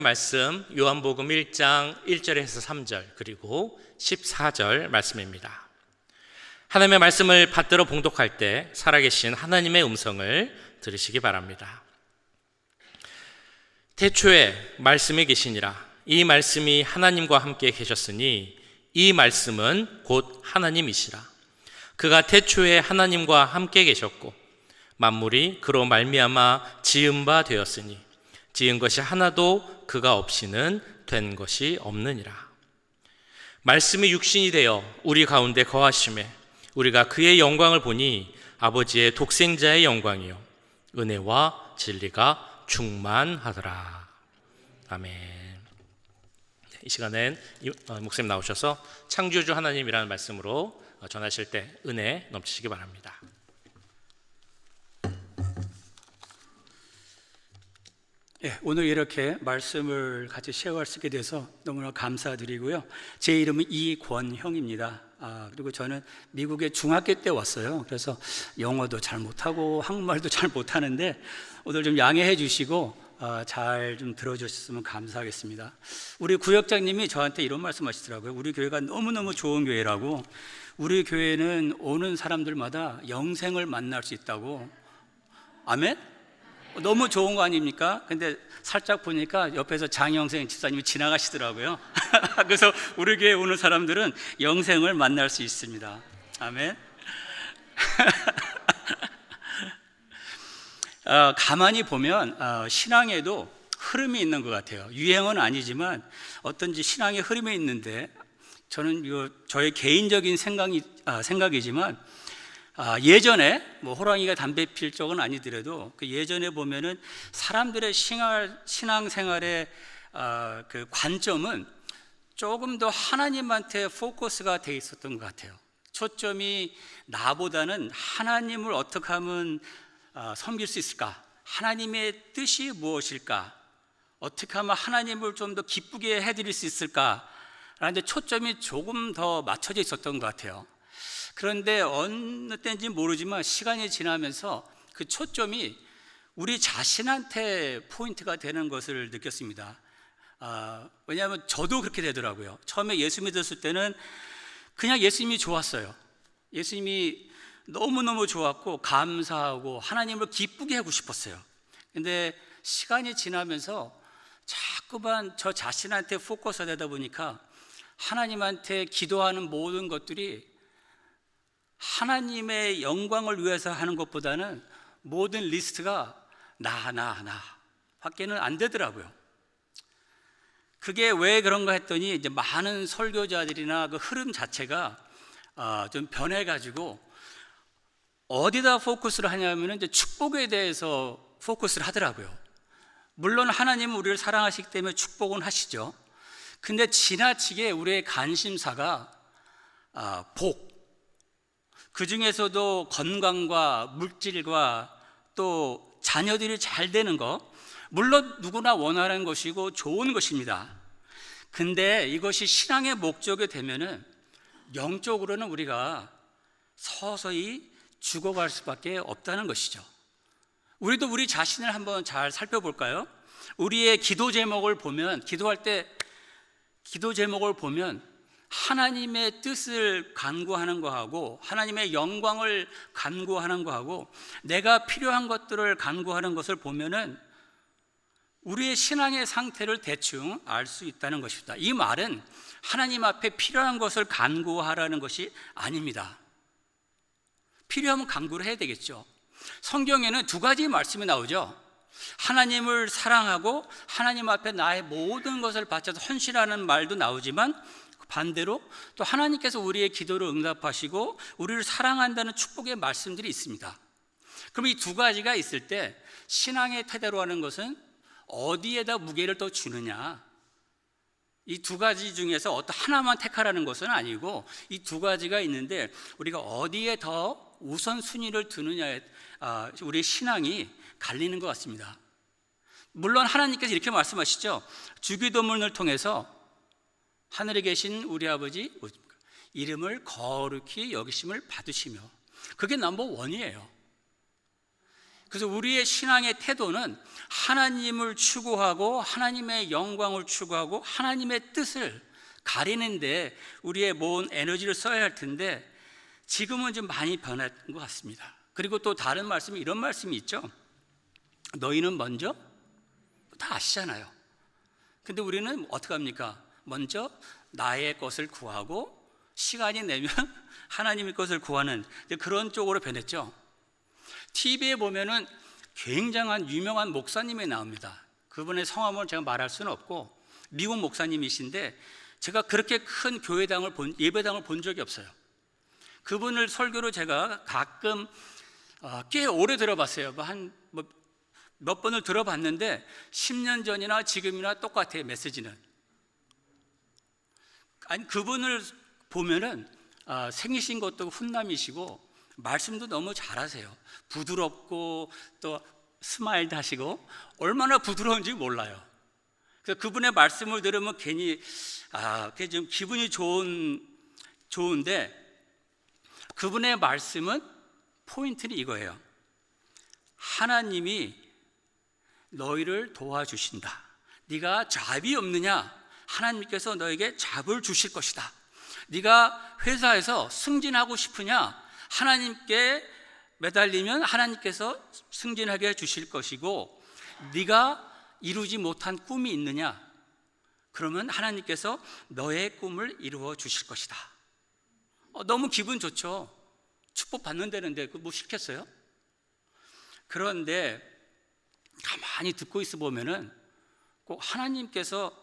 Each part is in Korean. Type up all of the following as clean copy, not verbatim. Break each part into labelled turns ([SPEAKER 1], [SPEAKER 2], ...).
[SPEAKER 1] 말씀 요한복음 1장 1절에서 3절 그리고 14절 말씀입니다. 하나님의 말씀을 받들어 봉독할 때 살아계신 하나님의 음성을 들으시기 바랍니다. 태초에 말씀이 계시니라. 이 말씀이 하나님과 함께 계셨으니 이 말씀은 곧 하나님이시라. 그가 태초에 하나님과 함께 계셨고 만물이 그로 말미암아 지은 바 되었으니 지은 것이 하나도 그가 없이는 된 것이 없느니라. 말씀이 육신이 되어 우리 가운데 거하심에 우리가 그의 영광을 보니 아버지의 독생자의 영광이요 은혜와 진리가 충만하더라. 아멘. 이 시간엔 목사님 나오셔서 창조주 하나님이라는 말씀으로 전하실 때 은혜 넘치시기 바랍니다.
[SPEAKER 2] 오늘 이렇게 말씀을 같이 쉐어할 수 있게 돼서 너무나 감사드리고요. 제 이름은 이권형입니다. 그리고 저는 미국에 중학교 때 왔어요. 그래서 영어도 잘 못하고 한국말도 잘 못하는데 오늘 좀 양해해 주시고 잘 좀 들어주셨으면 감사하겠습니다. 우리 구역장님이 저한테 이런 말씀 하시더라고요. 우리 교회가 너무너무 좋은 교회라고, 우리 교회는 오는 사람들마다 영생을 만날 수 있다고. 아멘? 너무 좋은 거 아닙니까? 근데 살짝 보니까 옆에서 장영생 집사님이 지나가시더라고요. 그래서 우리 교회에 오는 사람들은 영생을 만날 수 있습니다. 아멘. 가만히 보면 신앙에도 흐름이 있는 것 같아요. 유행은 아니지만 어떤지 신앙의 흐름이 있는데, 저는 저의 개인적인 생각이지만 예전에 호랑이가 담배 필 적은 아니더라도 그 예전에 보면은 사람들의 신앙생활의 그 관점은 조금 더 하나님한테 포커스가 돼 있었던 것 같아요. 초점이 나보다는 하나님을 어떻게 하면 섬길 수 있을까? 하나님의 뜻이 무엇일까? 어떻게 하면 하나님을 좀 더 기쁘게 해드릴 수 있을까? 라는 데 초점이 조금 더 맞춰져 있었던 것 같아요. 그런데 어느 때인지 모르지만 시간이 지나면서 그 초점이 우리 자신한테 포인트가 되는 것을 느꼈습니다. 왜냐하면 저도 그렇게 되더라고요. 처음에 예수 믿었을 때는 그냥 예수님이 좋았어요. 예수님이 너무너무 좋았고 감사하고 하나님을 기쁘게 하고 싶었어요. 근데 시간이 지나면서 자꾸만 저 자신한테 포커스가 되다 보니까 하나님한테 기도하는 모든 것들이 하나님의 영광을 위해서 하는 것보다는 모든 리스트가 나 밖에는 안 되더라고요. 그게 왜 그런가 했더니 이제 많은 설교자들이나 그 흐름 자체가 좀 변해가지고 어디다 포커스를 하냐면 이제 축복에 대해서 포커스를 하더라고요. 물론 하나님은 우리를 사랑하시기 때문에 축복은 하시죠. 근데 지나치게 우리의 관심사가 복, 그 중에서도 건강과 물질과 또 자녀들이 잘 되는 거, 물론 누구나 원하는 것이고 좋은 것입니다. 근데 이것이 신앙의 목적이 되면은 영적으로는 우리가 서서히 죽어갈 수밖에 없다는 것이죠. 우리도 우리 자신을 한번 잘 살펴볼까요? 우리의 기도 제목을 보면, 기도할 때 기도 제목을 보면 하나님의 뜻을 간구하는 거하고 하나님의 영광을 간구하는 거하고 내가 필요한 것들을 간구하는 것을 보면은 우리의 신앙의 상태를 대충 알 수 있다는 것입니다. 이 말은 하나님 앞에 필요한 것을 간구하라는 것이 아닙니다. 필요하면 간구를 해야 되겠죠. 성경에는 두 가지 말씀이 나오죠. 하나님을 사랑하고 하나님 앞에 나의 모든 것을 바쳐서 헌신하는 말도 나오지만 반대로 또 하나님께서 우리의 기도를 응답하시고 우리를 사랑한다는 축복의 말씀들이 있습니다. 그럼 이 두 가지가 있을 때 신앙의 태도로 하는 것은 어디에다 무게를 더 주느냐, 이 두 가지 중에서 어떤 하나만 택하라는 것은 아니고 이 두 가지가 있는데 우리가 어디에 더 우선순위를 두느냐에 우리의 신앙이 갈리는 것 같습니다. 물론 하나님께서 이렇게 말씀하시죠. 주기도문을 통해서 하늘에 계신 우리 아버지 이름을 거룩히 여기심을 받으시며, 그게 넘버 원이에요. 그래서 우리의 신앙의 태도는 하나님을 추구하고 하나님의 영광을 추구하고 하나님의 뜻을 가리는데 우리의 모은 에너지를 써야 할 텐데 지금은 좀 많이 변한 것 같습니다. 그리고 또 다른 말씀이 이런 말씀이 있죠. 너희는 먼저 다 아시잖아요. 근데 우리는 어떻게 합니까? 먼저 나의 것을 구하고 시간이 내면 하나님의 것을 구하는 그런 쪽으로 변했죠. TV에 보면은 굉장한 유명한 목사님이 나옵니다. 그분의 성함을 제가 말할 수는 없고 미국 목사님이신데 제가 그렇게 큰 예배당을 본 적이 없어요. 그분을 설교로 제가 가끔 꽤 오래 들어봤어요. 몇 번을 들어봤는데 10년 전이나 지금이나 똑같아요. 메시지는. 아니 그분을 보면은 생기신 것도 훈남이시고 말씀도 너무 잘하세요. 부드럽고 또 스마일도 하시고 얼마나 부드러운지 몰라요. 그래서 그분의 말씀을 들으면 괜히 그게 좀 기분이 좋은데 그분의 말씀은 포인트는 이거예요. 하나님이 너희를 도와주신다. 네가 잡이 없느냐? 하나님께서 너에게 잡을 주실 것이다. 네가 회사에서 승진하고 싶으냐? 하나님께 매달리면 하나님께서 승진하게 해주실 것이고 네가 이루지 못한 꿈이 있느냐? 그러면 하나님께서 너의 꿈을 이루어 주실 것이다. 너무 기분 좋죠. 축복 받는다는데 그거 뭐 시켰어요? 그런데 가만히 듣고 있어 보면은 꼭 하나님께서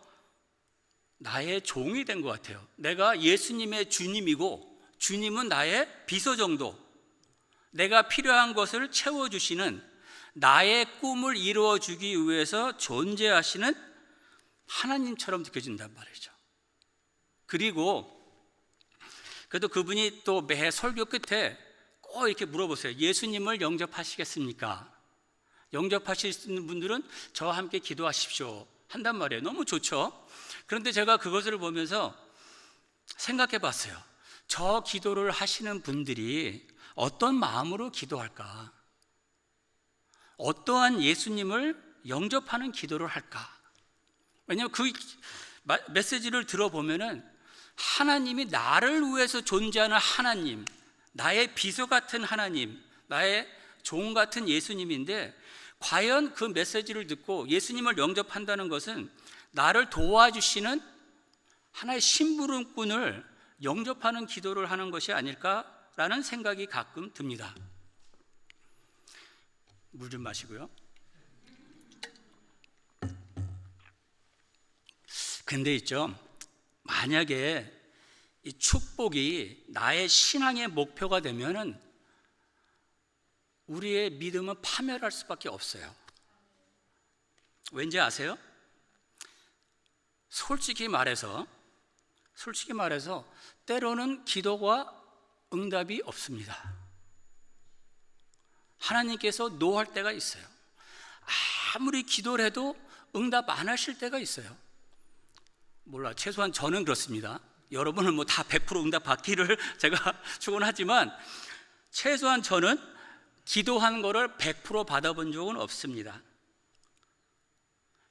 [SPEAKER 2] 나의 종이 된 것 같아요. 내가 예수님의 주님이고 주님은 나의 비서 정도, 내가 필요한 것을 채워주시는, 나의 꿈을 이루어주기 위해서 존재하시는 하나님처럼 느껴진단 말이죠. 그리고 그래도 그분이 또 매 설교 끝에 꼭 이렇게 물어보세요. 예수님을 영접하시겠습니까? 영접하시는 분들은 저와 함께 기도하십시오 한단 말이에요. 너무 좋죠. 그런데 제가 그것을 보면서 생각해 봤어요. 저 기도를 하시는 분들이 어떤 마음으로 기도할까? 어떠한 예수님을 영접하는 기도를 할까? 왜냐하면 그 메시지를 들어보면은 하나님이 나를 위해서 존재하는 하나님, 나의 비서 같은 하나님, 나의 종 같은 예수님인데 과연 그 메시지를 듣고 예수님을 영접한다는 것은 나를 도와주시는 하나의 심부름꾼을 영접하는 기도를 하는 것이 아닐까라는 생각이 가끔 듭니다. 물 좀 마시고요. 근데 있죠, 만약에 이 축복이 나의 신앙의 목표가 되면은 우리의 믿음은 파멸할 수밖에 없어요. 왠지 아세요? 솔직히 말해서 때로는 기도가 응답이 없습니다. 하나님께서 노할 때가 있어요. 아무리 기도를 해도 응답 안 하실 때가 있어요. 몰라, 최소한 저는 그렇습니다. 여러분은 뭐 다 100% 응답 받기를 제가 축원하지만 최소한 저는 기도한 거를 100% 받아본 적은 없습니다.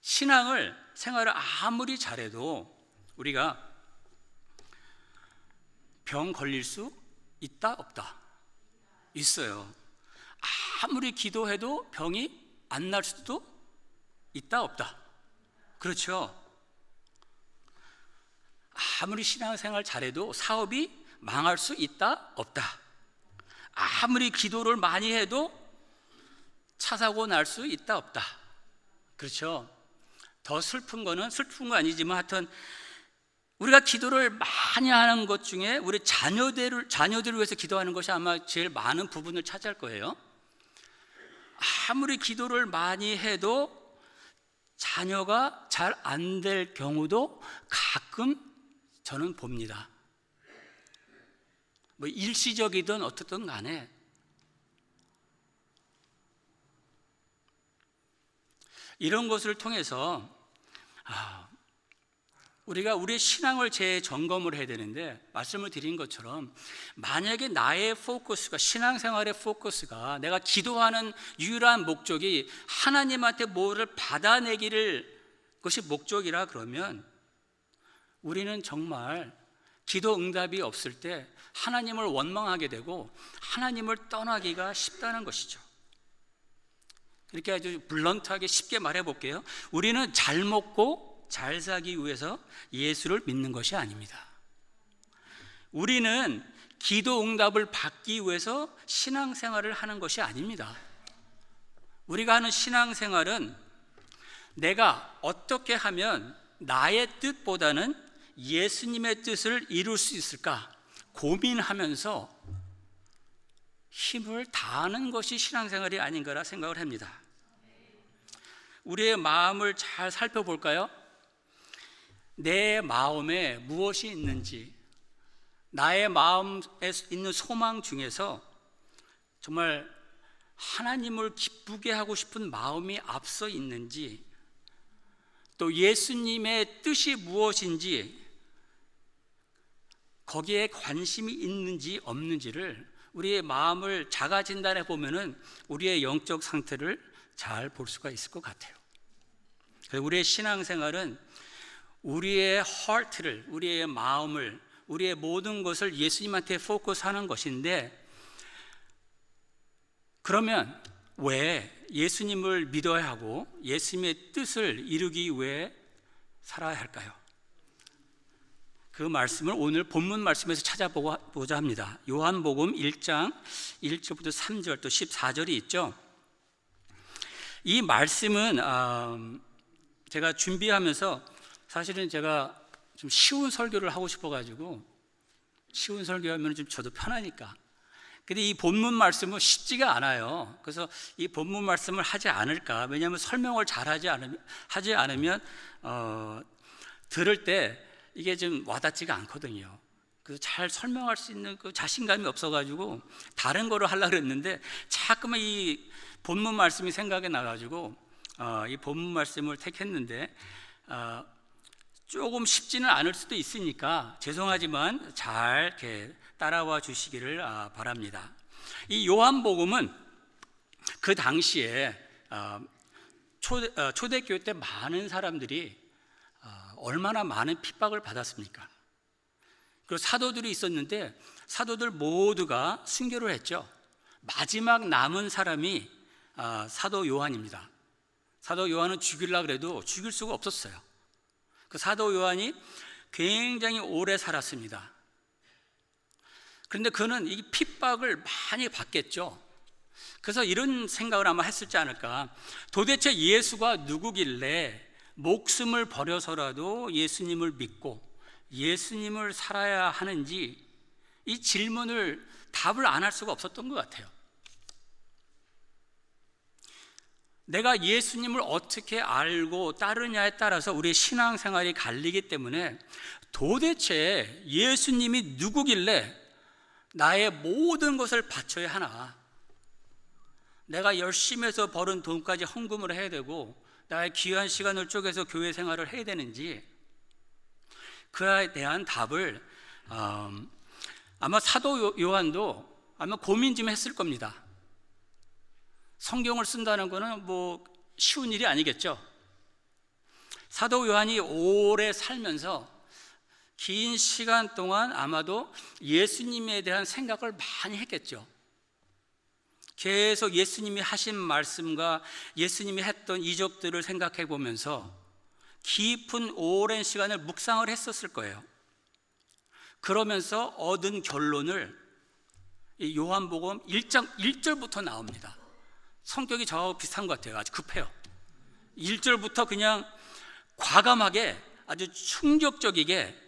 [SPEAKER 2] 생활을 아무리 잘해도 우리가 병 걸릴 수 있다 없다? 있어요. 아무리 기도해도 병이 안 날 수도 있다 없다? 그렇죠. 아무리 신앙생활 잘해도 사업이 망할 수 있다 없다? 아무리 기도를 많이 해도 차 사고 날 수 있다 없다? 그렇죠. 더 슬픈 건 아니지만 하여튼 우리가 기도를 많이 하는 것 중에 우리 자녀들을 위해서 기도하는 것이 아마 제일 많은 부분을 차지할 거예요. 아무리 기도를 많이 해도 자녀가 잘 안 될 경우도 가끔 저는 봅니다. 뭐 일시적이든 어떻든 간에 이런 것을 통해서 우리가 우리의 신앙을 재점검을 해야 되는데, 말씀을 드린 것처럼 만약에 나의 포커스가, 신앙생활의 포커스가, 내가 기도하는 유일한 목적이 하나님한테 뭐를 받아내기를 그것이 목적이라 그러면 우리는 정말 기도 응답이 없을 때 하나님을 원망하게 되고 하나님을 떠나기가 쉽다는 것이죠. 이렇게 아주 블런트하게 쉽게 말해 볼게요. 우리는 잘 먹고 잘 살기 위해서 예수를 믿는 것이 아닙니다. 우리는 기도 응답을 받기 위해서 신앙생활을 하는 것이 아닙니다. 우리가 하는 신앙생활은 내가 어떻게 하면 나의 뜻보다는 예수님의 뜻을 이룰 수 있을까 고민하면서 힘을 다하는 것이 신앙생활이 아닌가라 생각을 합니다. 우리의 마음을 잘 살펴볼까요? 내 마음에 무엇이 있는지, 나의 마음에 있는 소망 중에서 정말 하나님을 기쁘게 하고 싶은 마음이 앞서 있는지, 또 예수님의 뜻이 무엇인지 거기에 관심이 있는지 없는지를 우리의 마음을 자가 진단해 보면은 우리의 영적 상태를 잘 볼 수가 있을 것 같아요. 그래서 우리의 신앙생활은 우리의 heart를, 우리의 마음을, 우리의 모든 것을 예수님한테 포커스하는 것인데, 그러면 왜 예수님을 믿어야 하고 예수님의 뜻을 이루기 위해 살아야 할까요? 그 말씀을 오늘 본문 말씀에서 찾아보고자 합니다. 요한복음 1장 1절부터 3절 또 14절이 있죠. 이 말씀은 제가 준비하면서 사실은 제가 좀 쉬운 설교를 하고 싶어가지고, 쉬운 설교하면 좀 저도 편하니까. 근데 이 본문 말씀은 쉽지가 않아요. 그래서 이 본문 말씀을 하지 않을까. 왜냐하면 설명을 잘 하지 않으면 들을 때 이게 좀 와닿지가 않거든요. 그래서 잘 설명할 수 있는 그 자신감이 없어가지고 다른 거를 하려고 했는데 자꾸만 이 본문 말씀이 생각이 나가지고 이 본문 말씀을 택했는데 조금 쉽지는 않을 수도 있으니까 죄송하지만 잘 이렇게 따라와 주시기를 바랍니다. 이 요한복음은 그 당시에 초대교회 때 많은 사람들이 얼마나 많은 핍박을 받았습니까? 그리고 사도들이 있었는데 사도들 모두가 순교를 했죠. 마지막 남은 사람이 사도 요한입니다. 사도 요한은 죽이려고 해도 죽일 수가 없었어요. 그 사도 요한이 굉장히 오래 살았습니다. 그런데 그는 이 핍박을 많이 받겠죠. 그래서 이런 생각을 아마 했을지 않을까. 도대체 예수가 누구길래 목숨을 버려서라도 예수님을 믿고 예수님을 살아야 하는지, 이 질문을 답을 안 할 수가 없었던 것 같아요. 내가 예수님을 어떻게 알고 따르냐에 따라서 우리의 신앙생활이 갈리기 때문에 도대체 예수님이 누구길래 나의 모든 것을 바쳐야 하나, 내가 열심히 해서 벌은 돈까지 헌금을 해야 되고 나의 귀한 시간을 쪼개서 교회 생활을 해야 되는지, 그에 대한 답을 아마 사도 요한도 아마 고민 좀 했을 겁니다. 성경을 쓴다는 것은 뭐 쉬운 일이 아니겠죠. 사도 요한이 오래 살면서 긴 시간 동안 아마도 예수님에 대한 생각을 많이 했겠죠. 계속 예수님이 하신 말씀과 예수님이 했던 이적들을 생각해 보면서 깊은 오랜 시간을 묵상을 했었을 거예요. 그러면서 얻은 결론을 이 요한복음 1장 1절부터 나옵니다. 성격이 저하고 비슷한 것 같아요. 아주 급해요. 1절부터 그냥 과감하게, 아주 충격적이게,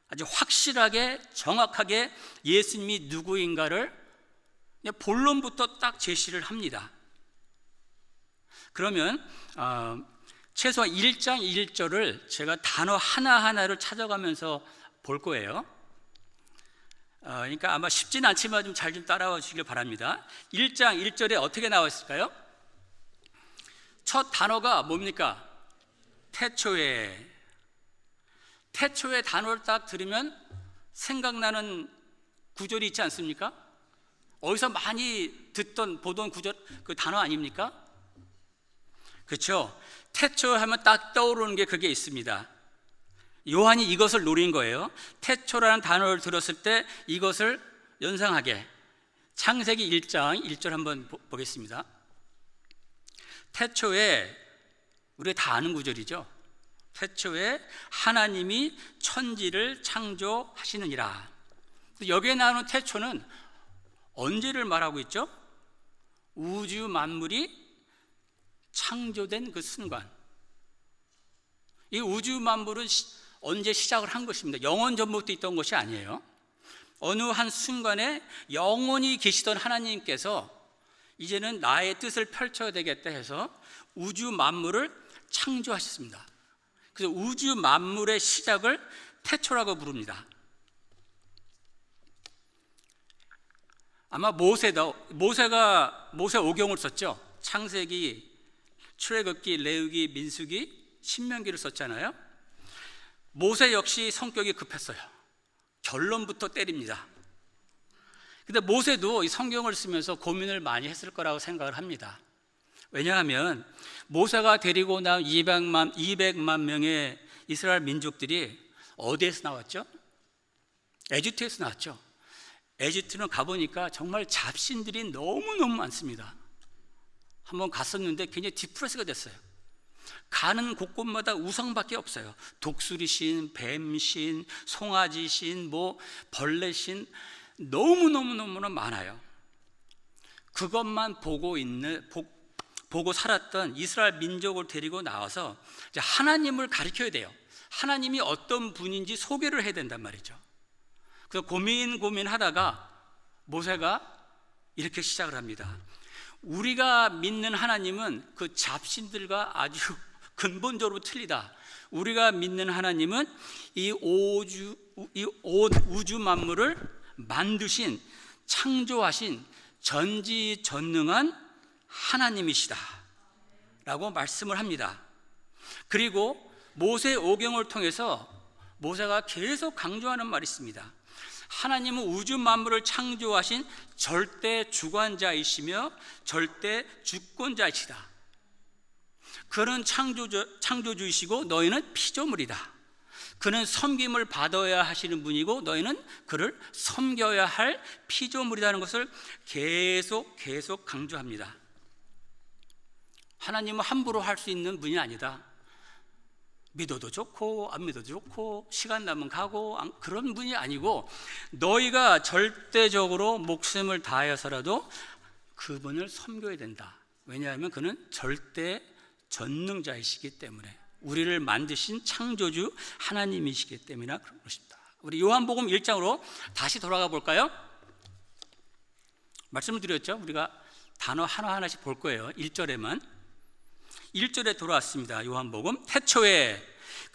[SPEAKER 2] 아주 확실하게 정확하게 예수님이 누구인가를 그냥 본론부터 딱 제시를 합니다. 그러면 최소한 1장 1절을 제가 단어 하나하나를 찾아가면서 볼 거예요. 그러니까 아마 쉽진 않지만 좀 잘 좀 따라와 주시길 바랍니다. 1장 1절에 어떻게 나와 있을까요? 첫 단어가 뭡니까? 태초에. 태초의 단어를 딱 들으면 생각나는 구절이 있지 않습니까? 어디서 많이 듣던 보던 구절, 그 단어 아닙니까? 그렇죠? 태초 하면 딱 떠오르는 게 그게 있습니다. 요한이 이것을 노린 거예요. 태초라는 단어를 들었을 때 이것을 연상하게. 창세기 1장 1절 한번 보겠습니다. 태초에, 우리가 다 아는 구절이죠. 태초에 하나님이 천지를 창조하시느니라. 여기에 나오는 태초는 언제를 말하고 있죠? 우주 만물이 창조된 그 순간. 이 우주 만물은 언제 시작을 한 것입니다. 영원 전부터 있던 것이 아니에요. 어느 한 순간에 영원히 계시던 하나님께서 이제는 나의 뜻을 펼쳐야 되겠다 해서 우주 만물을 창조하셨습니다. 그래서 우주 만물의 시작을 태초라고 부릅니다. 아마 모세가 오경을 썼죠. 창세기, 출애굽기, 레위기, 민수기, 신명기를 썼잖아요. 모세 역시 성격이 급했어요. 결론부터 때립니다. 근데 모세도 이 성경을 쓰면서 고민을 많이 했을 거라고 생각을 합니다. 왜냐하면 모세가 데리고 나온 200만 명의 이스라엘 민족들이 어디에서 나왔죠? 에집트에서 나왔죠. 에집트는 가보니까 정말 잡신들이 너무너무 많습니다. 한번 갔었는데 굉장히 디프레스가 됐어요. 가는 곳곳마다 우상밖에 없어요. 독수리신, 뱀신, 송아지신, 벌레신, 너무너무 많아요. 그것만 보고 살았던 이스라엘 민족을 데리고 나와서 이제 하나님을 가르쳐야 돼요. 하나님이 어떤 분인지 소개를 해야 된단 말이죠. 그래서 고민하다가 모세가 이렇게 시작을 합니다. 우리가 믿는 하나님은 그 잡신들과 아주 근본적으로 틀리다. 우리가 믿는 하나님은 이 우주 만물을 만드신, 창조하신 전지전능한 하나님이시다 라고 말씀을 합니다. 그리고 모세 오경을 통해서 모세가 계속 강조하는 말이 있습니다. 하나님은 우주 만물을 창조하신 절대 주관자이시며 절대 주권자이시다. 그는 창조주이시고 너희는 피조물이다. 그는 섬김을 받아야 하시는 분이고 너희는 그를 섬겨야 할 피조물이라는 것을 계속 강조합니다. 하나님은 함부로 할 수 있는 분이 아니다. 믿어도 좋고 안 믿어도 좋고 시간 나면 가고 그런 분이 아니고 너희가 절대적으로 목숨을 다해서라도 그분을 섬겨야 된다. 왜냐하면 그는 절대 전능자이시기 때문에, 우리를 만드신 창조주 하나님이시기 때문이나 그런 것입니다. 우리 요한복음 1장으로 다시 돌아가 볼까요? 말씀을 드렸죠. 우리가 단어 하나하나씩 볼 거예요. 1절에만. 1절에 돌아왔습니다. 요한복음. 태초에,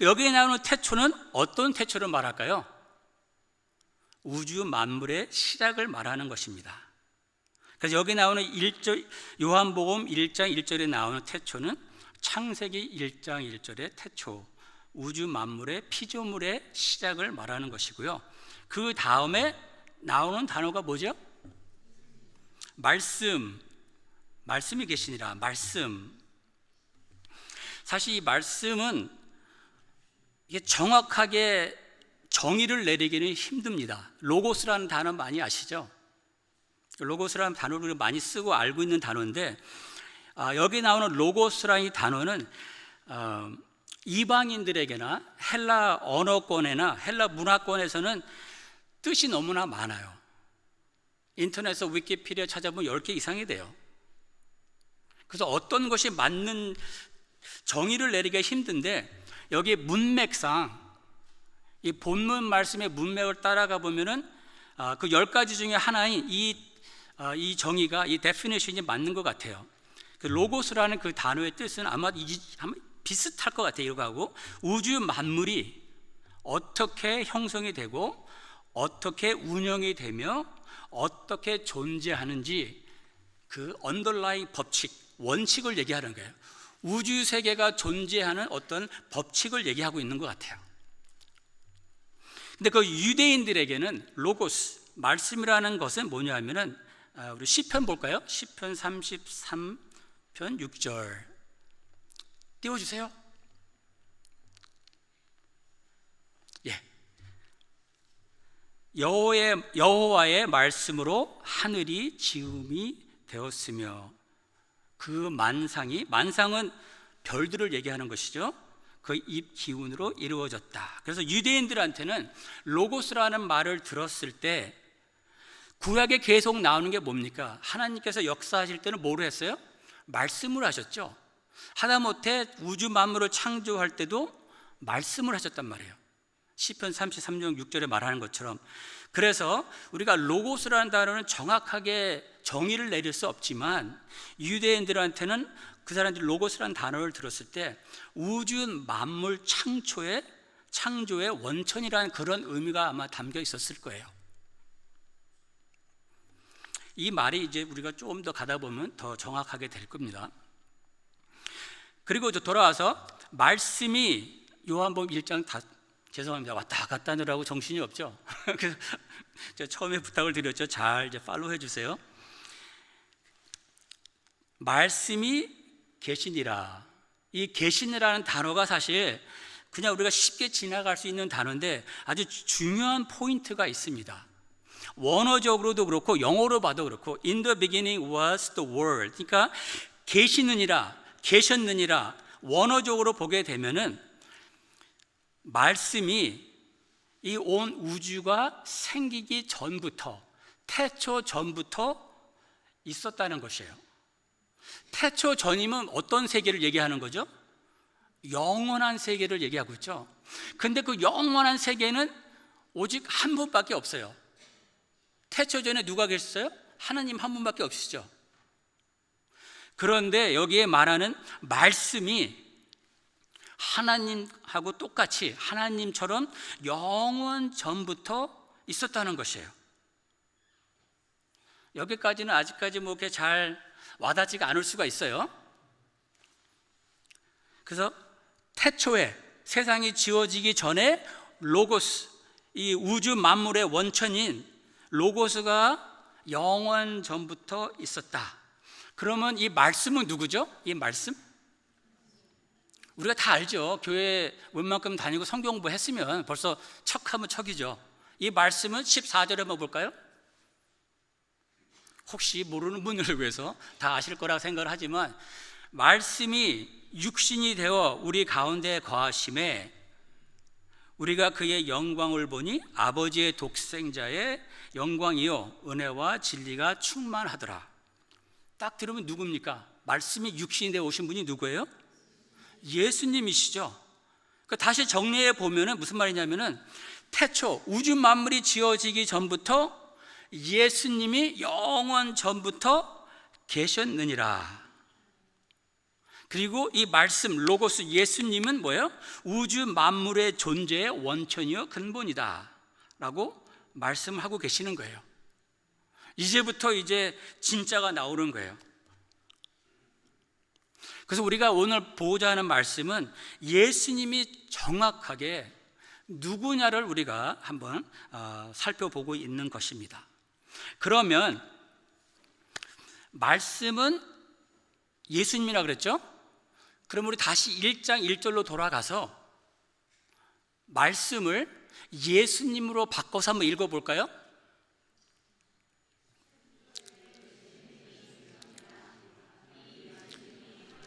[SPEAKER 2] 여기에 나오는 태초는 어떤 태초를 말할까요? 우주 만물의 시작을 말하는 것입니다. 그래서 여기 나오는 요한복음 1장 1절에 나오는 태초는 창세기 1장 1절의 태초, 우주 만물의 피조물의 시작을 말하는 것이고요. 그 다음에 나오는 단어가 뭐죠? 말씀이 계시니라. 말씀. 사실 이 말씀은 이게 정확하게 정의를 내리기는 힘듭니다. 로고스라는 단어 많이 아시죠? 로고스라는 단어를 많이 쓰고 알고 있는 단어인데, 여기 나오는 로고스라는 이 단어는 이방인들에게나 헬라 언어권이나 헬라 문화권에서는 뜻이 너무나 많아요. 인터넷에서 위키피디아 찾아보면 10개 이상이 돼요. 그래서 어떤 것이 맞는 정의를 내리기가 힘든데, 여기 문맥상 이 본문 말씀의 문맥을 따라가 보면은 그 10가지 중에 하나인 이 정의가, 이 데피니션이 맞는 것 같아요. 그 로고스라는 그 단어의 뜻은 아마 비슷할 것 같아요. 이거하고 우주 만물이 어떻게 형성이 되고 어떻게 운영이 되며 어떻게 존재하는지 그 언더라인 법칙, 원칙을 얘기하는 거예요. 우주 세계가 존재하는 어떤 법칙을 얘기하고 있는 것 같아요. 근데 그 유대인들에게는 로고스, 말씀이라는 것은 뭐냐면은 우리 시편 볼까요? 시편 33편 6절 띄워주세요. 예. 여호와의 말씀으로 하늘이 지음이 되었으며 그 만상은 별들을 얘기하는 것이죠. 그 입 기운으로 이루어졌다. 그래서 유대인들한테는 로고스라는 말을 들었을 때 구약에 계속 나오는 게 뭡니까? 하나님께서 역사하실 때는 뭐로 했어요? 말씀을 하셨죠. 하다못해 우주 만물을 창조할 때도 말씀을 하셨단 말이에요. 시편 33장 6절에 말하는 것처럼. 그래서 우리가 로고스라는 단어는 정확하게 정의를 내릴 수 없지만 유대인들한테는 그 사람들이 로고스라는 단어를 들었을 때 우주 만물 창조의 원천이라는 그런 의미가 아마 담겨 있었을 거예요. 이 말이 이제 우리가 좀 더 가다 보면 더 정확하게 될 겁니다. 그리고 돌아와서 말씀이 요한복음 1장 죄송합니다. 왔다 갔다 하느라고 정신이 없죠. 그래서 제가 처음에 부탁을 드렸죠. 잘 이제 팔로우 해주세요. 말씀이 계시니라. 이 계시니라는 단어가 사실 그냥 우리가 쉽게 지나갈 수 있는 단어인데 아주 중요한 포인트가 있습니다. 원어적으로도 그렇고 영어로 봐도 그렇고 In the beginning was the word. 그러니까 계셨느니라 원어적으로 보게 되면은 말씀이 이 온 우주가 생기기 전부터 태초 전부터 있었다는 것이에요. 태초 전이면 어떤 세계를 얘기하는 거죠? 영원한 세계를 얘기하고 있죠. 근데 그 영원한 세계는 오직 한 분밖에 없어요. 태초 전에 누가 계셨어요? 하나님 한 분밖에 없으시죠. 그런데 여기에 말하는 말씀이 하나님하고 똑같이 하나님처럼 영원 전부터 있었다는 것이에요. 여기까지는 아직까지 뭐 이렇게 잘 와닿지가 않을 수가 있어요. 그래서 태초에 세상이 지어지기 전에 로고스, 이 우주 만물의 원천인 로고스가 영원 전부터 있었다. 그러면 이 말씀은 누구죠? 이 말씀? 우리가 다 알죠. 교회 웬만큼 다니고 성경 공부했으면 벌써 척하면 척이죠. 이 말씀은 14절에 한번 볼까요? 혹시 모르는 분들을 위해서 다 아실 거라고 생각을 하지만 말씀이 육신이 되어 우리 가운데 거하심에 우리가 그의 영광을 보니 아버지의 독생자의 영광이요 은혜와 진리가 충만하더라. 딱 들으면 누굽니까? 말씀이 육신이 되어 오신 분이 누구예요? 예수님이시죠. 그러니까 다시 정리해 보면은 무슨 말이냐면은 태초 우주 만물이 지어지기 전부터 예수님이 영원 전부터 계셨느니라. 그리고 이 말씀 로고스 예수님은 뭐예요? 우주 만물의 존재의 원천이요 근본이다 라고 말씀하고 계시는 거예요. 이제부터 이제 진짜가 나오는 거예요. 그래서 우리가 오늘 보고자 하는 말씀은 예수님이 정확하게 누구냐를 우리가 한번 살펴보고 있는 것입니다. 그러면 말씀은 예수님이라 그랬죠? 그럼 우리 다시 1장 1절로 돌아가서 말씀을 예수님으로 바꿔서 한번 읽어볼까요?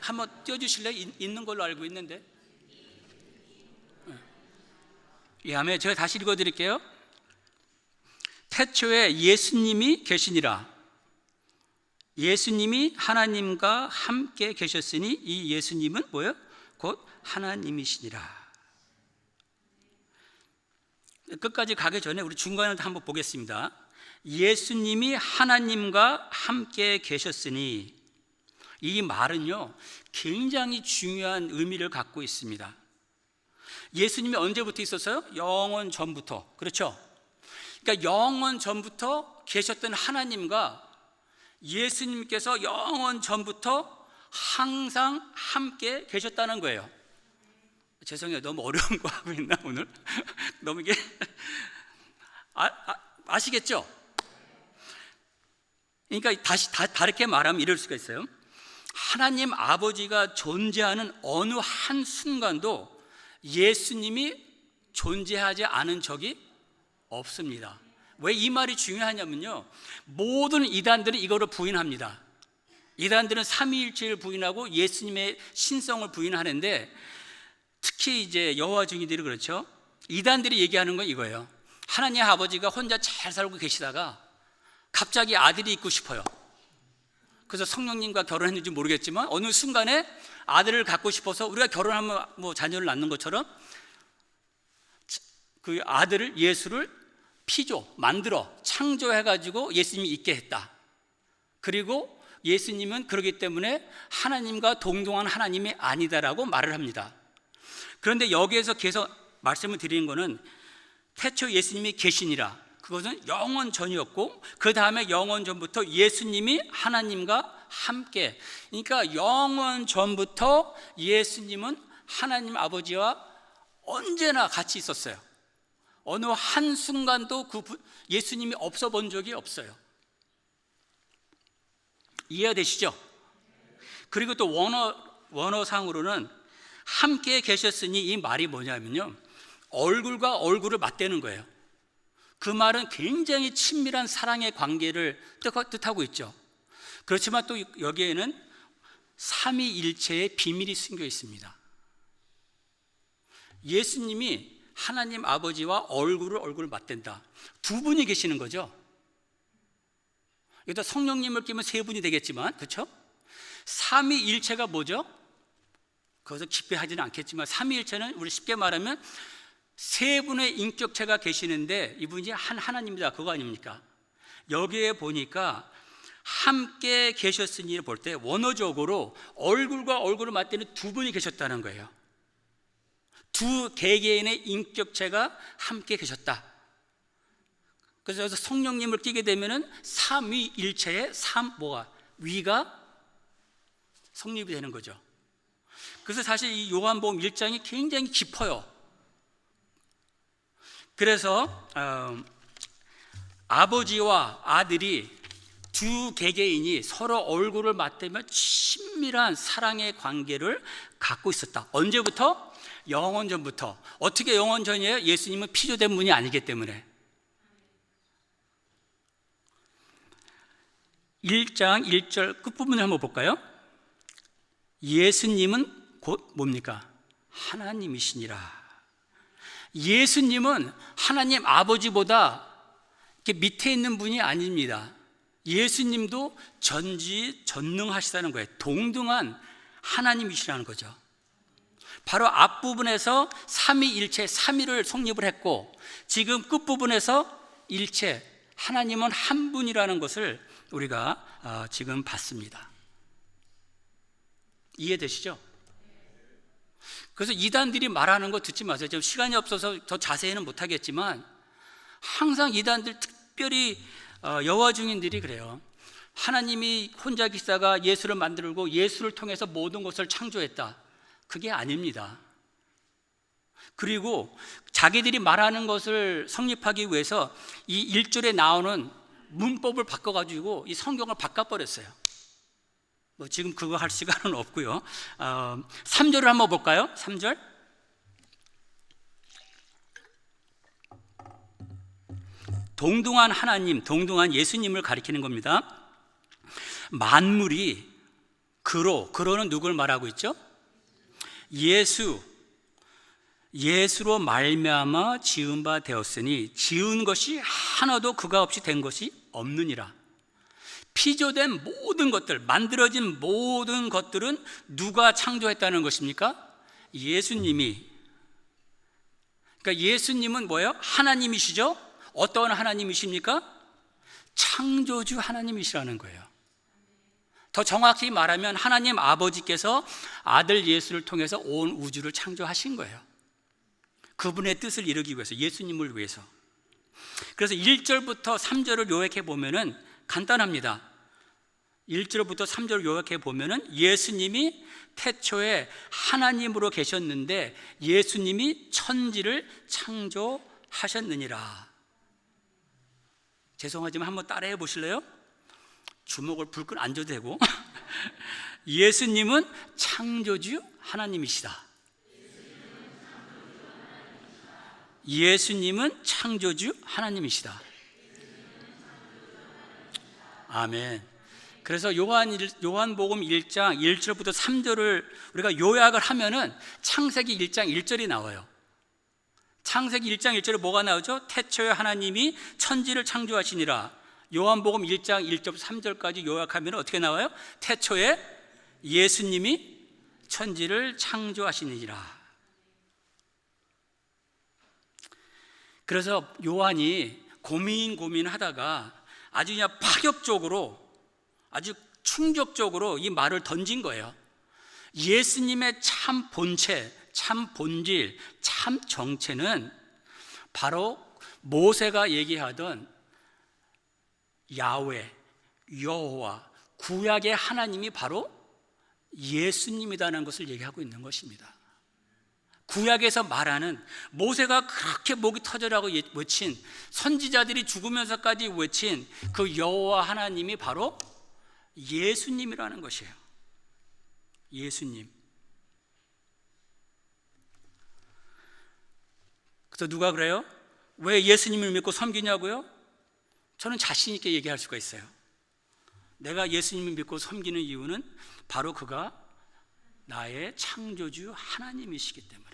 [SPEAKER 2] 한번 띄워주실래요? 있는 걸로 알고 있는데. 예, 아멘. 제가 다시 읽어드릴게요. 태초에 예수님이 계시니라. 예수님이 하나님과 함께 계셨으니 이 예수님은 뭐예요? 곧 하나님이시니라. 끝까지 가기 전에 우리 중간을 한번 보겠습니다. 예수님이 하나님과 함께 계셨으니 이 말은요 굉장히 중요한 의미를 갖고 있습니다. 예수님이 언제부터 있었어요? 영원 전부터. 그렇죠? 그러니까 영원 전부터 계셨던 하나님과 죄송해요. 너무 어려운 거 하고 있나 오늘? 너무 이게 아시겠죠? 그러니까 다르게 말하면 이럴 수가 있어요. 하나님 아버지가 존재하는 어느 한 순간도 예수님이 존재하지 않은 적이 없습니다. 왜 이 말이 중요하냐면요, 모든 이단들은 이거를 부인합니다. 이단들은 삼위일체를 부인하고 예수님의 신성을 부인하는데, 특히 이제 여호와 증인들이 그렇죠. 이단들이 얘기하는 건 이거예요. 하나님 아버지가 혼자 잘 살고 계시다가 갑자기 아들이 있고 싶어요. 그래서 성령님과 결혼했는지 모르겠지만 어느 순간에 아들을 갖고 싶어서, 우리가 결혼하면 뭐 자녀를 낳는 것처럼 그 아들을, 예수를 만들어 창조해가지고 예수님이 있게 했다. 그리고 예수님은 그렇기 때문에 하나님과 동등한 하나님이 아니다라고 말을 합니다. 그런데 여기에서 계속 말씀을 드리는 것은 태초 예수님이 계시니라, 그것은 영원 전이었고 그 다음에 영원 전부터 예수님이 하나님과 함께, 그러니까 영원 전부터 예수님은 하나님 아버지와 언제나 같이 있었어요. 어느 한순간도 예수님이 없어 본 적이 없어요. 이해되시죠? 그리고 또 원어상으로는 함께 계셨으니, 이 말이 뭐냐면요, 얼굴과 얼굴을 맞대는 거예요. 그 말은 굉장히 친밀한 사랑의 관계를 뜻하고 있죠. 그렇지만 또 여기에는 삼위일체의 비밀이 숨겨 있습니다. 예수님이 하나님 아버지와 얼굴을 맞댄다. 두 분이 계시는 거죠. 여기다 성령님을 끼면 세 분이 되겠지만, 그렇죠? 삼위일체가 뭐죠? 거기서 깊이 하지는 않겠지만, 삼위일체는 우리 쉽게 말하면 세 분의 인격체가 계시는데 이분이 하나님이다, 그거 아닙니까? 여기에 보니까 함께 계셨으니 볼 때 원어적으로 얼굴과 얼굴을 맞대는 두 분이 계셨다는 거예요. 두 개개인의 인격체가 함께 계셨다. 그래서 성령님을 끼게 되면은 삼위일체의 위가 성립이 되는 거죠. 그래서 사실 이 요한복음 1장이 굉장히 깊어요. 그래서 아버지와 아들이 두 개개인이 서로 얼굴을 맞대며 친밀한 사랑의 관계를 갖고 있었다. 언제부터? 영원 전부터. 어떻게 영원 전이에요? 예수님은 피조된 분이 아니기 때문에. 1장 1절 끝부분을 한번 볼까요? 예수님은 곧 뭡니까? 하나님이시니라. 예수님은 하나님 아버지보다 이렇게 밑에 있는 분이 아닙니다. 예수님도 전지전능하시다는 거예요. 동등한 하나님이시라는 거죠. 바로 앞부분에서 삼위일체, 삼위를 성립을 했고, 지금 끝부분에서 일체, 하나님은 한 분이라는 것을 우리가 지금 봤습니다. 이해되시죠? 그래서 이단들이 말하는 거 듣지 마세요. 지금 시간이 없어서 더 자세히는 못하겠지만, 항상 이단들, 특별히 여호와 증인들이 그래요. 하나님이 혼자 계시다가 예수를 만들고 예수를 통해서 모든 것을 창조했다. 그게 아닙니다. 그리고 자기들이 말하는 것을 성립하기 위해서 이 1절에 나오는 문법을 바꿔가지고 이 성경을 바꿔버렸어요. 뭐 지금 그거 할 시간은 없고요. 3절을 한번 볼까요? 3절. 동등한 하나님, 동등한 예수님을 가리키는 겁니다. 만물이 그로는 누굴 말하고 있죠? 예수로 말미암아 지은 바 되었으니 지은 것이 하나도 그가 없이 된 것이 없느니라. 피조된 모든 것들, 만들어진 모든 것들은 누가 창조했다는 것입니까? 예수님이. 그러니까 예수님은 뭐예요? 하나님이시죠? 어떤 하나님이십니까? 창조주 하나님이시라는 거예요. 더 정확히 말하면 하나님 아버지께서 아들 예수를 통해서 온 우주를 창조하신 거예요. 그분의 뜻을 이루기 위해서, 예수님을 위해서. 그래서 1절부터 3절을 요약해 보면은 간단합니다. 1절부터 3절 요약해 보면은 예수님이 태초에 하나님으로 계셨는데 예수님이 천지를 창조하셨느니라. 죄송하지만 한번 따라해 보실래요? 주먹을 불끈 안 줘도 되고 예수님은 창조주 하나님이시다. 예수님은 창조주 하나님이시다. 아멘. 그래서 요한복음 1장 1절부터 3절을 우리가 요약을 하면은 창세기 1장 1절이 나와요. 창세기 1장 1절에 뭐가 나오죠? 태초에 하나님이 천지를 창조하시니라. 요한복음 1장 1절 3절까지 요약하면 어떻게 나와요? 태초에 예수님이 천지를 창조하시니라. 그래서 요한이 고민하다가 아주 그냥 파격적으로, 아주 충격적으로 이 말을 던진 거예요. 예수님의 참 본체, 참 본질, 참 정체는 바로 모세가 얘기하던 야훼, 여호와, 구약의 하나님이 바로 예수님이라는 것을 얘기하고 있는 것입니다. 구약에서 말하는 모세가 그렇게 목이 터져라고 외친, 선지자들이 죽으면서까지 외친 그 여호와 하나님이 바로 예수님이라는 것이에요. 예수님. 그래서 누가 그래요? 왜 예수님을 믿고 섬기냐고요? 저는 자신 있게 얘기할 수가 있어요. 내가 예수님을 믿고 섬기는 이유는 바로 그가 나의 창조주 하나님이시기 때문에.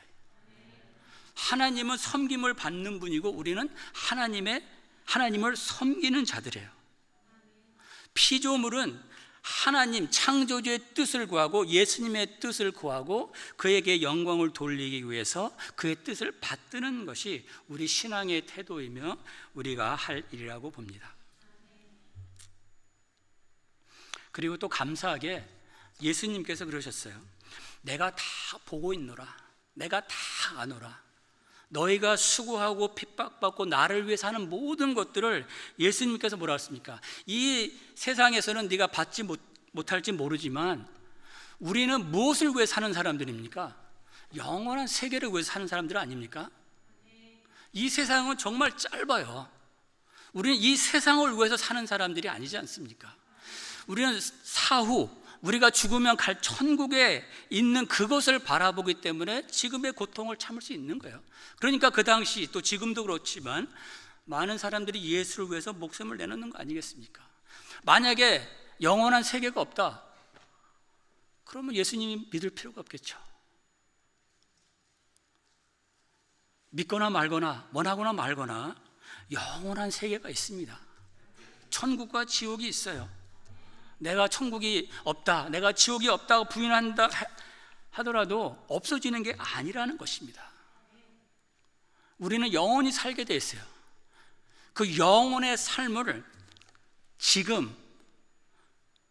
[SPEAKER 2] 하나님은 섬김을 받는 분이고 우리는 하나님을 섬기는 자들이에요. 피조물은 하나님 창조주의 뜻을 구하고 예수님의 뜻을 구하고 그에게 영광을 돌리기 위해서 그의 뜻을 받드는 것이 우리 신앙의 태도이며 우리가 할 일이라고 봅니다. 그리고 또 감사하게 예수님께서 그러셨어요. 내가 다 보고 있노라. 내가 다 아노라. 너희가 수고하고 핍박받고 나를 위해 사는 모든 것들을 예수님께서 뭐라 했습니까? 이 세상에서는 네가 받지 못할지 모르지만 우리는 무엇을 위해 사는 사람들입니까? 영원한 세계를 위해 사는 사람들 아닙니까? 이 세상은 정말 짧아요. 우리는 이 세상을 위해서 사는 사람들이 아니지 않습니까? 우리는 사후 우리가 죽으면 갈 천국에 있는 그것을 바라보기 때문에 지금의 고통을 참을 수 있는 거예요. 그러니까 그 당시 또 지금도 그렇지만 많은 사람들이 예수를 위해서 목숨을 내놓는 거 아니겠습니까? 만약에 영원한 세계가 없다, 그러면 예수님이 믿을 필요가 없겠죠. 믿거나 말거나 원하거나 말거나 영원한 세계가 있습니다. 천국과 지옥이 있어요. 내가 천국이 없다, 내가 지옥이 없다고 부인한다 하더라도 없어지는 게 아니라는 것입니다. 우리는 영원히 살게 돼 있어요. 그 영혼의 삶을 지금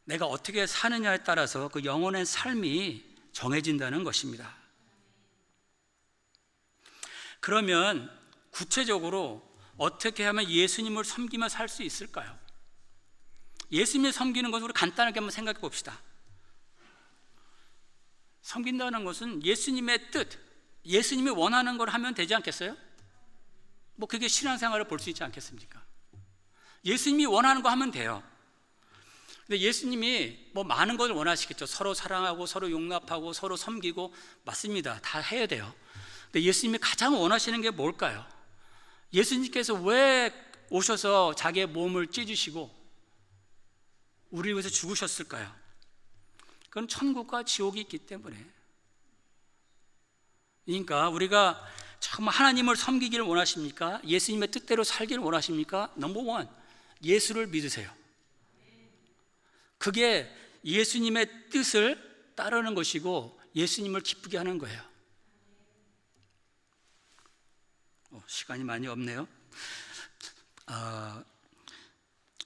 [SPEAKER 2] 내가 어떻게 사느냐에 따라서 그 영혼의 삶이 정해진다는 것입니다. 그러면 구체적으로 어떻게 하면 예수님을 섬기며 살 수 있을까요? 예수님을 섬기는 것을 우리 간단하게 한번 생각해 봅시다. 섬긴다는 것은 예수님의 뜻, 예수님이 원하는 걸 하면 되지 않겠어요? 뭐 그게 신앙생활을 볼 수 있지 않겠습니까? 예수님이 원하는 거 하면 돼요. 근데 예수님이 뭐 많은 걸 원하시겠죠. 서로 사랑하고 서로 용납하고 서로 섬기고, 맞습니다. 다 해야 돼요. 근데 예수님이 가장 원하시는 게 뭘까요? 예수님께서 왜 오셔서 자기의 몸을 찢으시고 우리를 위해서 죽으셨을까요? 그건 천국과 지옥이 있기 때문에. 그러니까 우리가 정말 하나님을 섬기기를 원하십니까? 예수님의 뜻대로 살기를 원하십니까? 넘버 원, 예수를 믿으세요. 그게 예수님의 뜻을 따르는 것이고 예수님을 기쁘게 하는 거예요. 시간이 많이 없네요.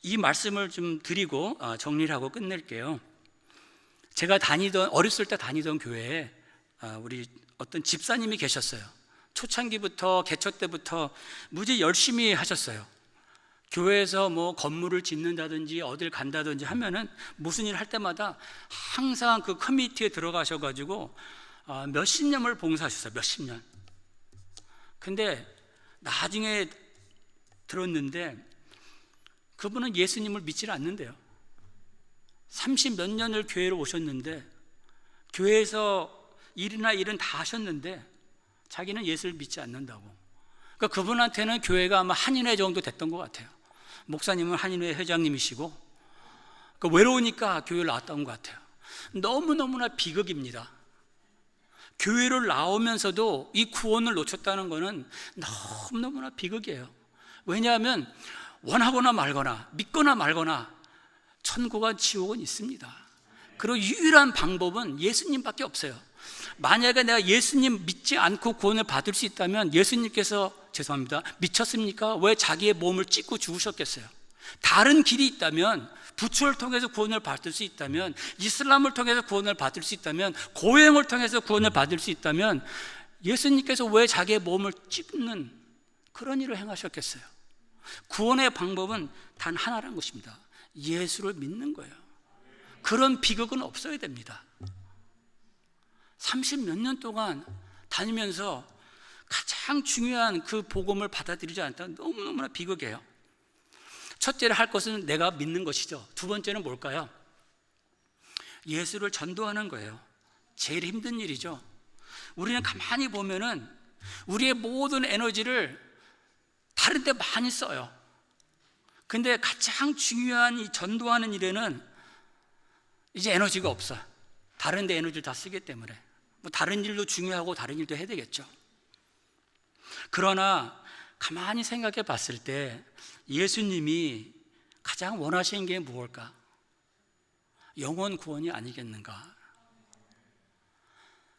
[SPEAKER 2] 이 말씀을 좀 드리고 정리를 하고 끝낼게요. 제가 어렸을 때 다니던 교회에 우리 어떤 집사님이 계셨어요. 초창기부터 개척 때부터 무지 열심히 하셨어요. 교회에서 뭐 건물을 짓는다든지 어딜 간다든지 하면은 무슨 일 할 때마다 항상 그 커뮤니티에 들어가셔가지고 몇십 년을 봉사하셨어요. 몇십 년. 근데 나중에 들었는데 그분은 예수님을 믿질 않는데요. 30 몇 년을 교회로 오셨는데 교회에서 일은 다 하셨는데 자기는 예수를 믿지 않는다고. 그러니까 그분한테는 교회가 아마 한인회 정도 됐던 것 같아요. 목사님은 한인회 회장님이시고 그러니까 외로우니까 교회를 나왔던 것 같아요. 너무너무나 비극입니다. 교회를 나오면서도 이 구원을 놓쳤다는 것은 너무너무나 비극이에요. 왜냐하면 원하거나 말거나 믿거나 말거나 천국과 지옥은 있습니다. 그리고 유일한 방법은 예수님밖에 없어요. 만약에 내가 예수님 믿지 않고 구원을 받을 수 있다면 예수님께서 죄송합니다 미쳤습니까? 왜 자기의 몸을 찢고 죽으셨겠어요? 다른 길이 있다면, 부처를 통해서 구원을 받을 수 있다면, 이슬람을 통해서 구원을 받을 수 있다면, 고행을 통해서 구원을 받을 수 있다면 예수님께서 왜 자기의 몸을 찢는 그런 일을 행하셨겠어요? 구원의 방법은 단 하나라는 것입니다. 예수를 믿는 거예요. 그런 비극은 없어야 됩니다. 30 몇 년 동안 다니면서 가장 중요한 그 복음을 받아들이지 않다면 너무너무나 비극이에요. 첫째로 할 것은 내가 믿는 것이죠. 두 번째는 뭘까요? 예수를 전도하는 거예요. 제일 힘든 일이죠. 우리는 가만히 보면은 우리의 모든 에너지를 다른 데 많이 써요. 근데 가장 중요한 이 전도하는 일에는 이제 에너지가 없어요. 다른 데 에너지를 다 쓰기 때문에. 뭐 다른 일도 중요하고 다른 일도 해야 되겠죠. 그러나 가만히 생각해 봤을 때 예수님이 가장 원하시는 게 무엇일까? 영혼 구원이 아니겠는가?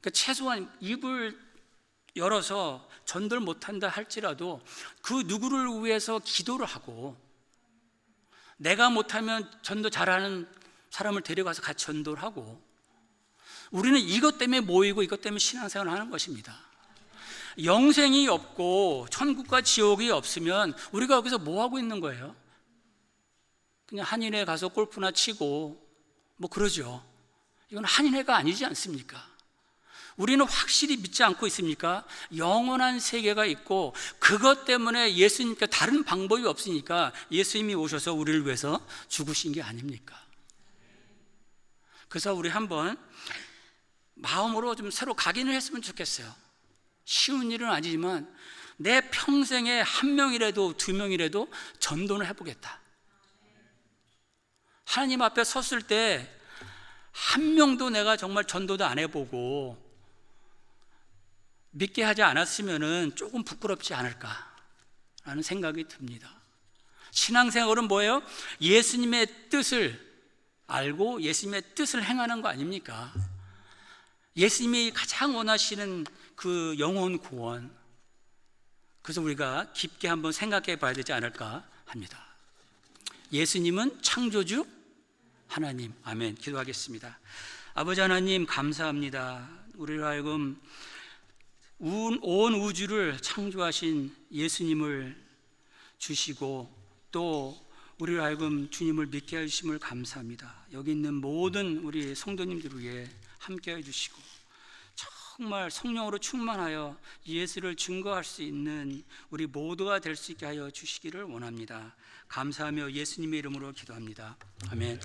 [SPEAKER 2] 그러니까 최소한 입을 열어서 전도를 못한다 할지라도 그 누구를 위해서 기도를 하고, 내가 못하면 전도 잘하는 사람을 데려가서 같이 전도를 하고, 우리는 이것 때문에 모이고 이것 때문에 신앙생활을 하는 것입니다. 영생이 없고 천국과 지옥이 없으면 우리가 여기서 뭐 하고 있는 거예요? 그냥 한인회 가서 골프나 치고 뭐 그러죠. 이건 한인회가 아니지 않습니까? 우리는 확실히 믿지 않고 있습니까? 영원한 세계가 있고 그것 때문에 예수님께 다른 방법이 없으니까 예수님이 오셔서 우리를 위해서 죽으신 게 아닙니까? 그래서 우리 한번 마음으로 좀 새로 각인을 했으면 좋겠어요. 쉬운 일은 아니지만 내 평생에 한 명이라도 두 명이라도 전도를 해보겠다. 하나님 앞에 섰을 때 한 명도 내가 정말 전도도 안 해보고 믿게 하지 않았으면 조금 부끄럽지 않을까라는 생각이 듭니다. 신앙생활은 뭐예요? 예수님의 뜻을 알고 예수님의 뜻을 행하는 거 아닙니까? 예수님이 가장 원하시는 그 영혼 구원, 그래서 우리가 깊게 한번 생각해 봐야 되지 않을까 합니다. 예수님은 창조주 하나님. 아멘. 기도하겠습니다. 아버지 하나님 감사합니다. 우리로 하여금 온 우주를 창조하신 예수님을 주시고 또 우리로 하여금 주님을 믿게 해주심을 감사합니다. 여기 있는 모든 우리 성도님들 위해 함께 해주시고 정말 성령으로 충만하여 예수를 증거할 수 있는 우리 모두가 될 수 있게 하여 주시기를 원합니다. 감사하며 예수님의 이름으로 기도합니다. 아멘.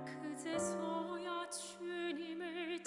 [SPEAKER 3] 그제서야 주님을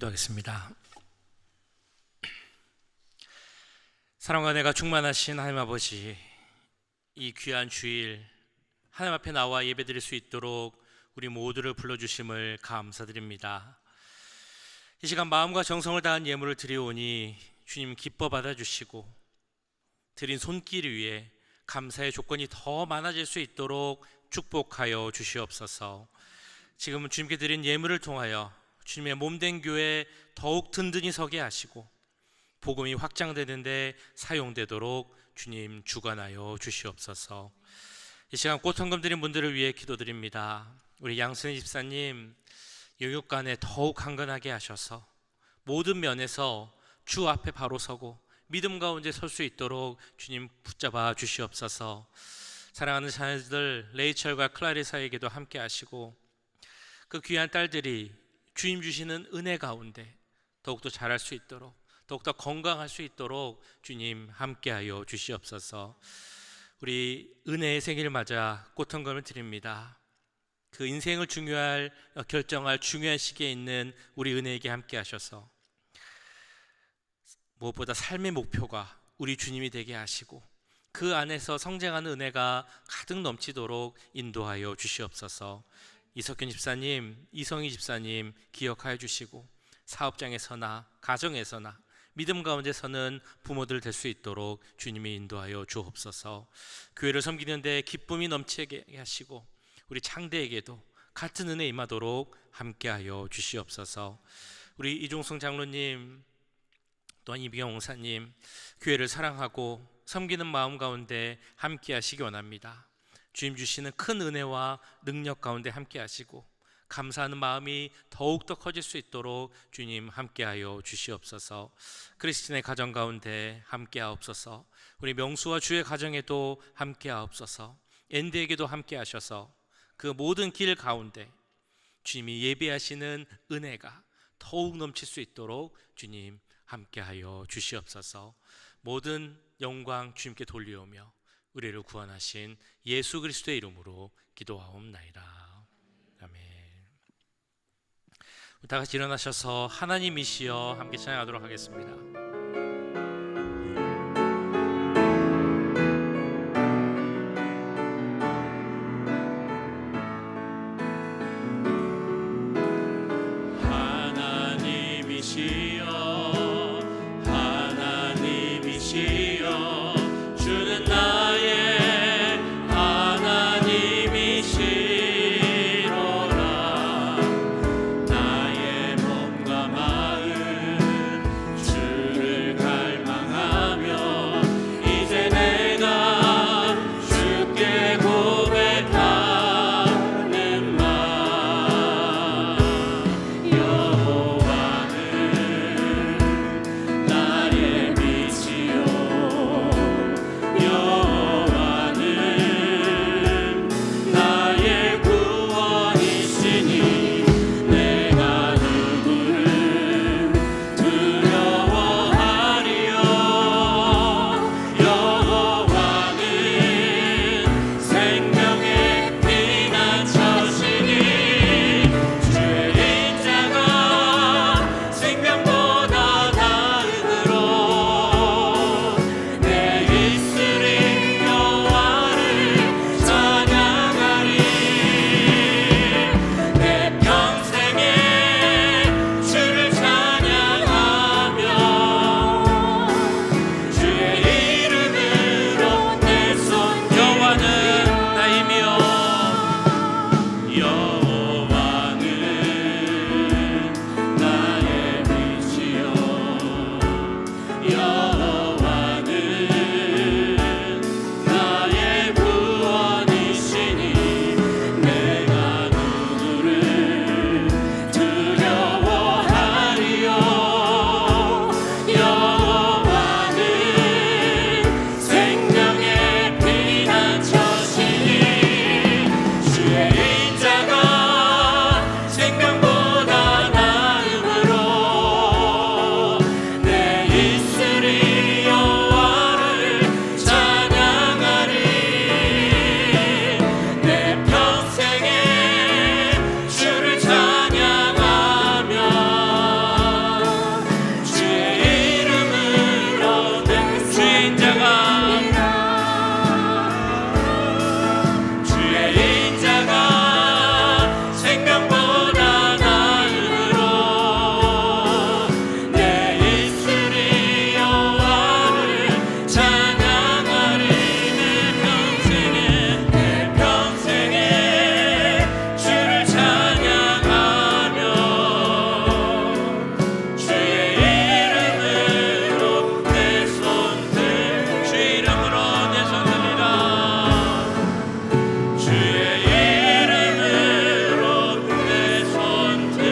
[SPEAKER 1] 기도하겠습니다. 사랑과 은혜가 충만하신 하나님 아버지, 이 귀한 주일 하나님 앞에 나와 예배드릴 수 있도록 우리 모두를 불러주심을 감사드립니다. 이 시간 마음과 정성을 다한 예물을 드리오니 주님 기뻐 받아주시고 드린 손길 위에 감사의 조건이 더 많아질 수 있도록 축복하여 주시옵소서. 지금은 주님께 드린 예물을 통하여 주님의 몸된 교회 더욱 든든히 서게 하시고 복음이 확장되는데 사용되도록 주님 주관하여 주시옵소서. 이 시간 꽃헌금 드린 분들을 위해 기도드립니다. 우리 양순희 집사님 영육간에 더욱 강건하게 하셔서 모든 면에서 주 앞에 바로 서고 믿음 가운데 설 수 있도록 주님 붙잡아 주시옵소서. 사랑하는 자녀들 레이첼과 클라리사에게도 함께 하시고 그 귀한 딸들이 주님 주시는 은혜 가운데 더욱더 잘할 수 있도록 더욱더 건강할 수 있도록 주님 함께하여 주시옵소서. 우리 은혜의 생일을 맞아 꽃헌금을 드립니다. 그 인생을 결정할 중요한 시기에 있는 우리 은혜에게 함께 하셔서 무엇보다 삶의 목표가 우리 주님이 되게 하시고 그 안에서 성장하는 은혜가 가득 넘치도록 인도하여 주시옵소서. 이석균 집사님, 이성희 집사님 기억하여 주시고 사업장에서나 가정에서나 믿음 가운데서는 부모들 될 수 있도록 주님이 인도하여 주옵소서. 교회를 섬기는 데 기쁨이 넘치게 하시고 우리 창대에게도 같은 은혜 임하도록 함께하여 주시옵소서. 우리 이종성 장로님 또한 이비경 목사님 교회를 사랑하고 섬기는 마음 가운데 함께 하시기 원합니다. 주님 주시는 큰 은혜와 능력 가운데 함께 하시고 감사하는 마음이 더욱더 커질 수 있도록 주님 함께하여 주시옵소서. 크리스틴의 가정 가운데 함께하옵소서. 우리 명수와 주의 가정에도 함께하옵소서. 앤디에게도 함께하셔서 그 모든 길 가운데 주님이 예배하시는 은혜가 더욱 넘칠 수 있도록 주님 함께하여 주시옵소서. 모든 영광 주님께 돌리오며 우리를 구원하신 예수 그리스도의 이름으로 기도하옵나이다. 아멘. 다 같이 일어나셔서 하나님이시여 함께 찬양하도록 하겠습니다.
[SPEAKER 3] 주를
[SPEAKER 1] 찬양하리 내 평생에 주를 찬양하며 주의 이름으로 내 손들 주의 이름으로 내 손들이라 주의 이름으로 내 손들이라.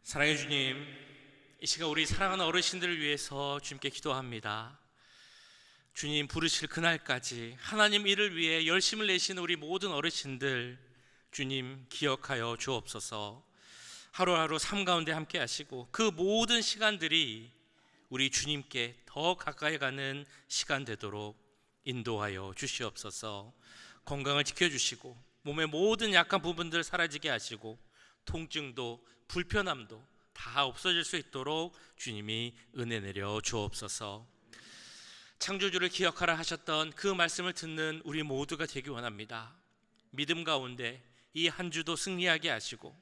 [SPEAKER 1] 사랑해 주님, 이 시간 우리 사랑하는 어르신들을 위해서 주님께 기도합니다. 주님 부르실 그날까지 하나님 일을 위해 열심을 내시는 우리 모든 어르신들 주님 기억하여 주옵소서. 하루하루 삶 가운데 함께 하시고 그 모든 시간들이 우리 주님께 더 가까이 가는 시간 되도록 인도하여 주시옵소서. 건강을 지켜주시고 몸의 모든 약한 부분들 사라지게 하시고 통증도 불편함도 다 없어질 수 있도록 주님이 은혜 내려 주옵소서. 창조주를 기억하라 하셨던 그 말씀을 듣는 우리 모두가 되기 원합니다. 믿음 가운데 이 한 주도 승리하게 하시고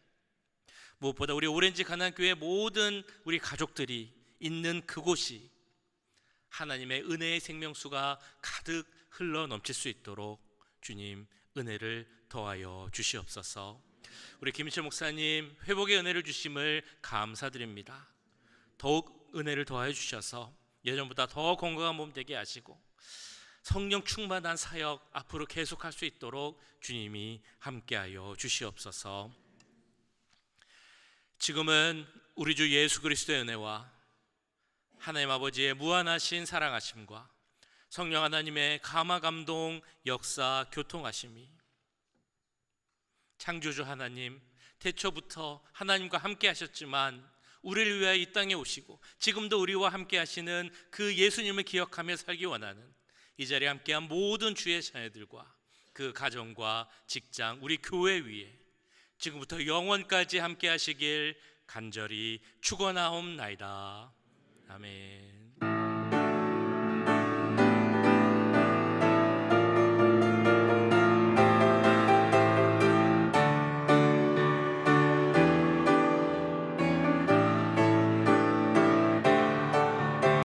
[SPEAKER 1] 무엇보다 우리 오렌지 가난교회 모든 우리 가족들이 있는 그곳이 하나님의 은혜의 생명수가 가득 흘러 넘칠 수 있도록 주님 은혜를 더하여 주시옵소서. 우리 김인철 목사님 회복의 은혜를 주심을 감사드립니다. 더욱 은혜를 더하여 주셔서 예전보다 더 건강한 몸 되게 하시고 성령 충만한 사역 앞으로 계속할 수 있도록 주님이 함께하여 주시옵소서. 지금은 우리 주 예수 그리스도의 은혜와 하나님 아버지의 무한하신 사랑하심과 성령 하나님의 감화 감동 역사 교통하심이 창조주 하나님 태초부터 하나님과 함께 하셨지만 우리를 위하여 이 땅에 오시고 지금도 우리와 함께 하시는 그 예수님을 기억하며 살기 원하는 이 자리에 함께한 모든 주의 자녀들과 그 가정과 직장 우리 교회 위에 지금부터 영원까지 함께 하시길 간절히 축원하옵나이다. 아멘.